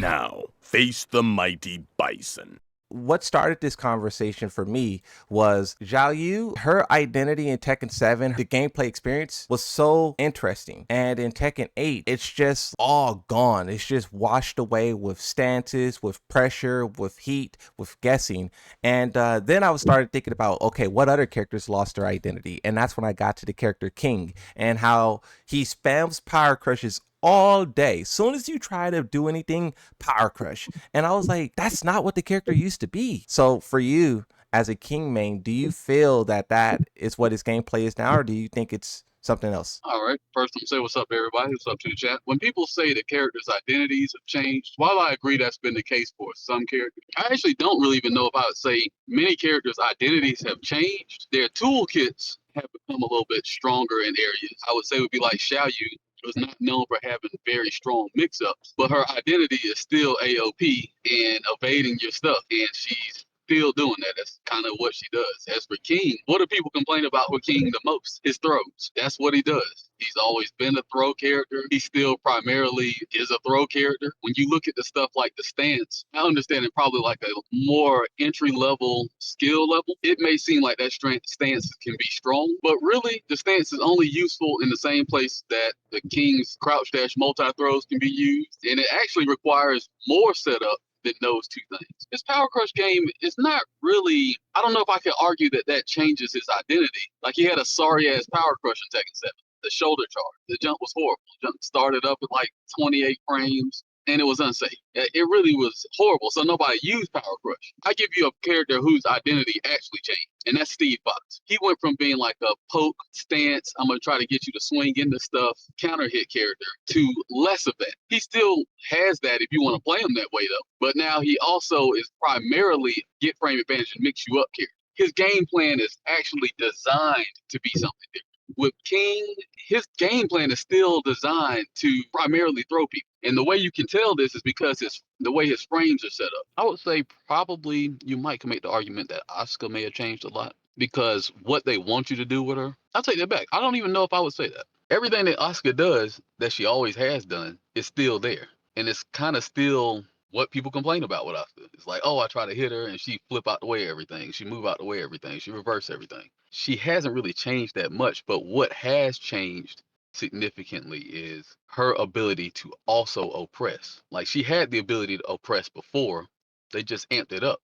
Now, face the mighty bison. What started this conversation for me was Zhao Yu. Her identity in Tekken 7, the gameplay experience was so interesting. And in Tekken 8, it's just all gone. It's just washed away with stances, with pressure, with heat, with guessing. And then I was started thinking about, okay, what other characters lost their identity? And that's when I got to the character King and how he spams power crushes all day. Soon as you try to do anything, power crush. And I was like, that's not what the character used to be. So for you as a King main, do you feel that that is what his gameplay is now, or do you think it's something else? All right. First, I'm gonna say what's up, everybody. What's up to the chat. When people say that characters' identities have changed, while I agree that's been the case for some characters, I actually don't really even know if I would say many characters' identities have changed. Their toolkits have become a little bit stronger in areas. I would say it would be like Xiao Yu was not known for having very strong mix-ups, but her identity is still AOP and evading your stuff, and she's still doing that. That's kind of what she does. As for King, what do people complain about with King the most? His throws. That's what he does. He's always been a throw character. He still primarily is a throw character. When you look at the stuff like the stance, I understand it probably like a more entry level skill level. It may seem like that stance can be strong, but really the stance is only useful in the same place that the King's crouch dash multi throws can be used. And it actually requires more setup than those two things. His Power Crush game is not really, I don't know if I can argue that that changes his identity. Like he had a sorry ass Power Crush in Tekken 7. The shoulder charge, the jump was horrible. The jump started up at like 28 frames and it was unsafe. It really was horrible. So nobody used Power Crush. I give you a character whose identity actually changed, and that's Steve Fox. He went from being like a poke stance, I'm gonna try to get you to swing into stuff, counter hit character, to less of that. He still has that if you want to play him that way though. But now he also is primarily get frame advantage and mix you up character. His game plan is actually designed to be something different. With King, his game plan is still designed to primarily throw people. And the way you can tell this is because the way his frames are set up. I would say probably you might make the argument that Asuka may have changed a lot because what they want you to do with her, I'll take that back. I don't even know if I would say that. Everything that Asuka does that she always has done is still there. And it's kind of still what people complain about with Asuka. It's like, oh, I try to hit her and she flip out the way everything. She move out the way everything. She reverse everything. She hasn't really changed that much, but what has changed significantly is her ability to also oppress. Like she had the ability to oppress before, they just amped it up.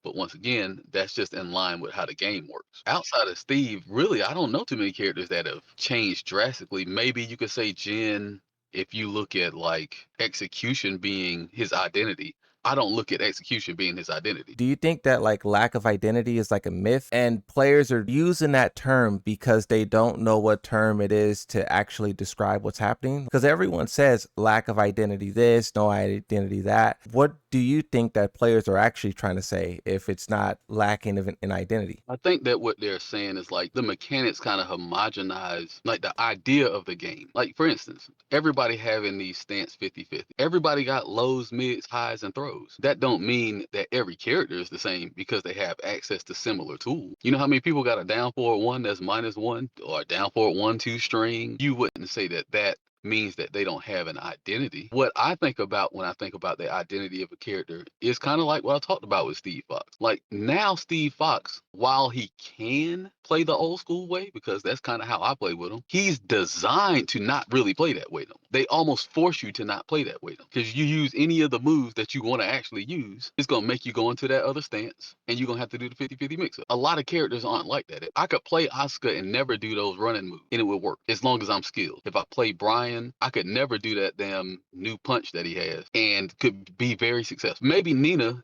But once again, that's just in line with how the game works. Outside of Steve, really, I don't know too many characters that have changed drastically. Maybe you could say Jin, if you look at like execution being his identity. I don't look at execution being his identity. Do you think that like lack of identity is like a myth and players are using that term because they don't know what term it is to actually describe what's happening? Because everyone says lack of identity this, no identity that. What do you think that players are actually trying to say if it's not lacking of an identity? I think that what they're saying is like the mechanics kind of homogenize like the idea of the game. Like for instance, everybody having these stance 50-50. Everybody got lows, mids, highs, and throws. That don't mean that every character is the same because they have access to similar tools. You know how many people got a down forward one that's -1 or a down forward 1-2 string? You wouldn't say that that means that they don't have an identity. What I think about when I think about the identity of a character is kind of like what I talked about with Steve Fox. Like now Steve Fox, while he can play the old school way, because that's kind of how I play with him, he's designed to not really play that way though. They almost force you to not play that way though. Because you use any of the moves that you want to actually use, it's gonna make you go into that other stance and you're gonna have to do the 50-50 mix up. A lot of characters aren't like that. I could play Asuka and never do those running moves and it would work as long as I'm skilled. If I play Brian, I could never do that damn new punch that he has and could be very successful. Maybe Nina,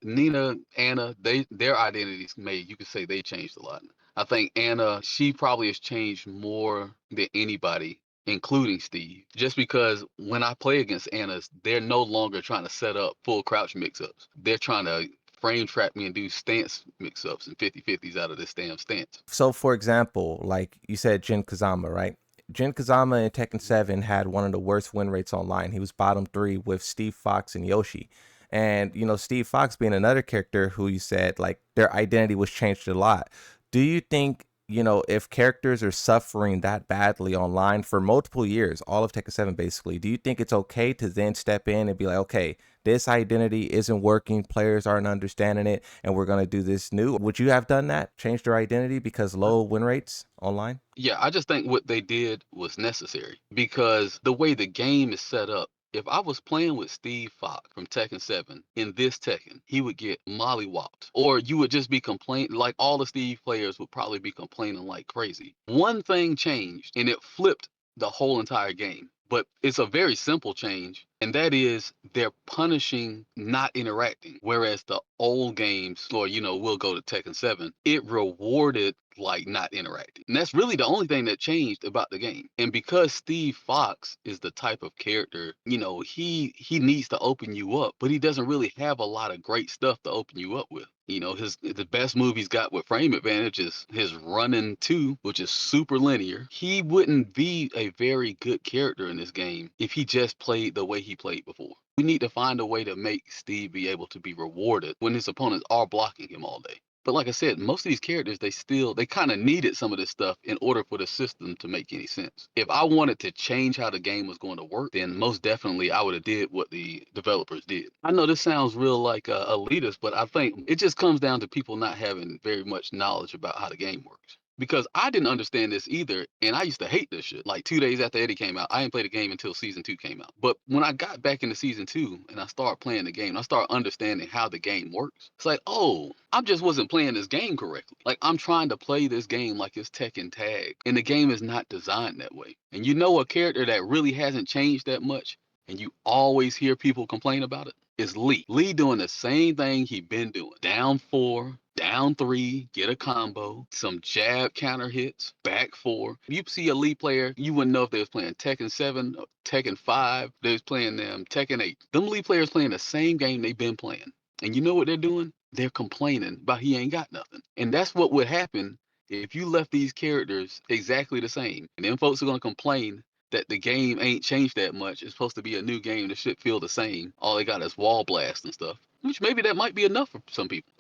Anna, their identities you could say they changed a lot. I think Anna, she probably has changed more than anybody, including Steve, just because when I play against Anna's, they're no longer trying to set up full crouch mix-ups. They're trying to frame trap me and do stance mix-ups and 50-50s out of this damn stance. So for example, like you said, Jin Kazama, right? Jin Kazama in Tekken 7 had one of the worst win rates online. He was bottom 3 with Steve Fox and Yoshi. And, you know, Steve Fox being another character who you said, like, their identity was changed a lot. Do you think you know, if characters are suffering that badly online for multiple years, all of Tekken 7 basically, do you think it's okay to then step in and be like, okay, this identity isn't working, players aren't understanding it, and we're going to do this new? Would you have done that? Changed their identity because low win rates online? Yeah, I just think what they did was necessary because the way the game is set up, if I was playing with Steve Fox from Tekken 7 in this Tekken, he would get mollywopped. Or you would just be complaining, like all the Steve players would probably be complaining like crazy. One thing changed and it flipped the whole entire game. But it's a very simple change, and that is they're punishing not interacting. Whereas the old games, or we'll go to Tekken 7, it rewarded like not interacting. And that's really the only thing that changed about the game. And because Steve Fox is the type of character, he needs to open you up, but he doesn't really have a lot of great stuff to open you up with. The best move he's got with frame advantage is his running two, which is super linear. He wouldn't be a very good character in this game if he just played the way he played before. We need to find a way to make Steve be able to be rewarded when his opponents are blocking him all day. But like I said, most of these characters, they kind of needed some of this stuff in order for the system to make any sense. If I wanted to change how the game was going to work, then most definitely I would have did what the developers did. I know this sounds real like elitist, but I think it just comes down to people not having very much knowledge about how the game works. Because I didn't understand this either, and I used to hate this shit. Like 2 days after Eddie came out, I didn't play the game until season 2 came out. But when I got back into season 2 and I started playing the game, I started understanding how the game works. It's like, oh, I just wasn't playing this game correctly. Like I'm trying to play this game like it's Tekken Tag, and the game is not designed that way. And a character that really hasn't changed that much, and you always hear people complain about it, is Lee. Lee doing the same thing he been doing. Down 4, down 3, get a combo, some jab counter hits, back 4. You see a Lee player, you wouldn't know if they was playing Tekken 7, or Tekken 5, they was playing Tekken 8. Them Lee players playing the same game they've been playing. And you know what they're doing? They're complaining about he ain't got nothing. And that's what would happen if you left these characters exactly the same. And then folks are going to complain that the game ain't changed that much. It's supposed to be a new game. The shit feel the same. All they got is wall blast and stuff, which maybe that might be enough for some people.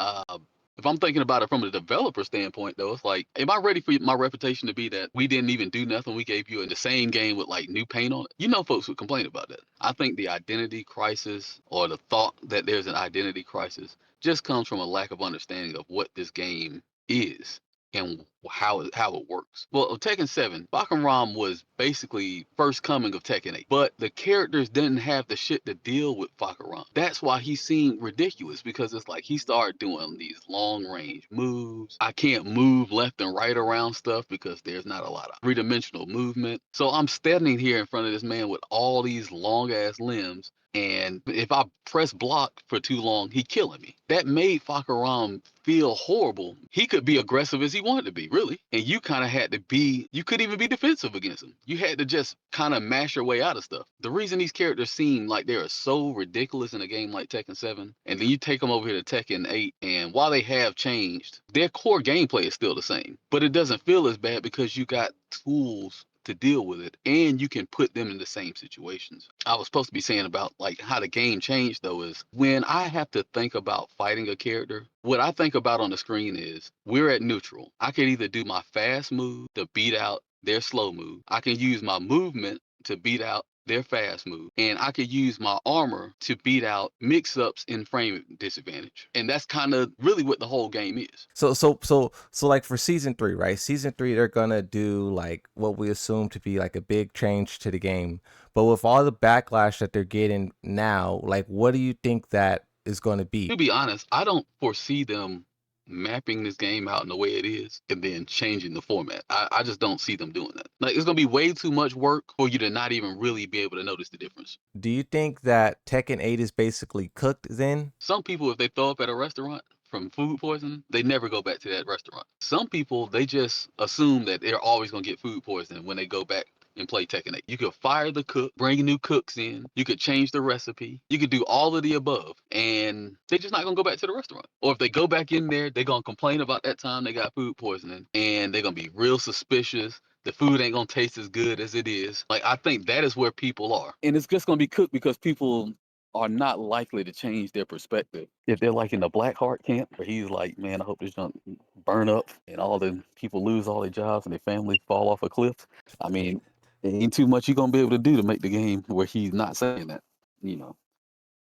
If I'm thinking about it from a developer standpoint, though, it's like, am I ready for my reputation to be that we didn't even do nothing? We gave you in the same game with like new paint on it. Folks would complain about that. I think the identity crisis or the thought that there's an identity crisis just comes from a lack of understanding of what this game is and how it works. Well, Tekken 7, Bakaram was basically first coming of Tekken 8, but the characters didn't have the shit to deal with Bakaram. That's why he seemed ridiculous, because it's like he started doing these long range moves. I can't move left and right around stuff because there's not a lot of three-dimensional movement. So I'm standing here in front of this man with all these long ass limbs, and if I press block for too long, he killing me. That made Fakaram feel horrible. He could be aggressive as he wanted to be, really. And you kind of had to be, you couldn't even be defensive against him. You had to just kind of mash your way out of stuff. The reason these characters seem like they are so ridiculous in a game like Tekken 7, and then you take them over here to Tekken 8, and while they have changed, their core gameplay is still the same. But it doesn't feel as bad because you got tools to deal with it, and you can put them in the same situations. I was supposed to be saying about like how the game changed, though, is when I have to think about fighting a character, what I think about on the screen is we're at neutral. I can either do my fast move to beat out their slow move. I can use my movement to beat out their fast move, and I could use my armor to beat out mix-ups in frame disadvantage. And that's kind of really what the whole game is. So like for season 3, right? Season 3, they're gonna do like what we assume to be like a big change to the game. But with all the backlash that they're getting now, like what do you think that is going to be? To be honest, I don't foresee them mapping this game out in the way it is and then changing the format. I just don't see them doing that. Like, it's gonna be way too much work for you to not even really be able to notice the difference. Do you think that Tekken 8 is basically cooked then? Some people, if they throw up at a restaurant from food poisoning, they never go back to that restaurant. Some people, they just assume that they're always gonna get food poisoning when they go back and play Tekken 8. You could fire the cook, bring new cooks in, you could change the recipe, you could do all of the above, and they're just not gonna go back to the restaurant. Or if they go back in there, they're gonna complain about that time they got food poisoning, and they're gonna be real suspicious. The food ain't gonna taste as good as it is. Like, I think that is where people are. And it's just gonna be cooked because people are not likely to change their perspective. If they're like in the black heart camp, where he's like, man, I hope this junk burn up and all the people lose all their jobs and their families fall off a cliff. I mean, there ain't too much you're gonna be able to do to make the game where he's not saying that, you know.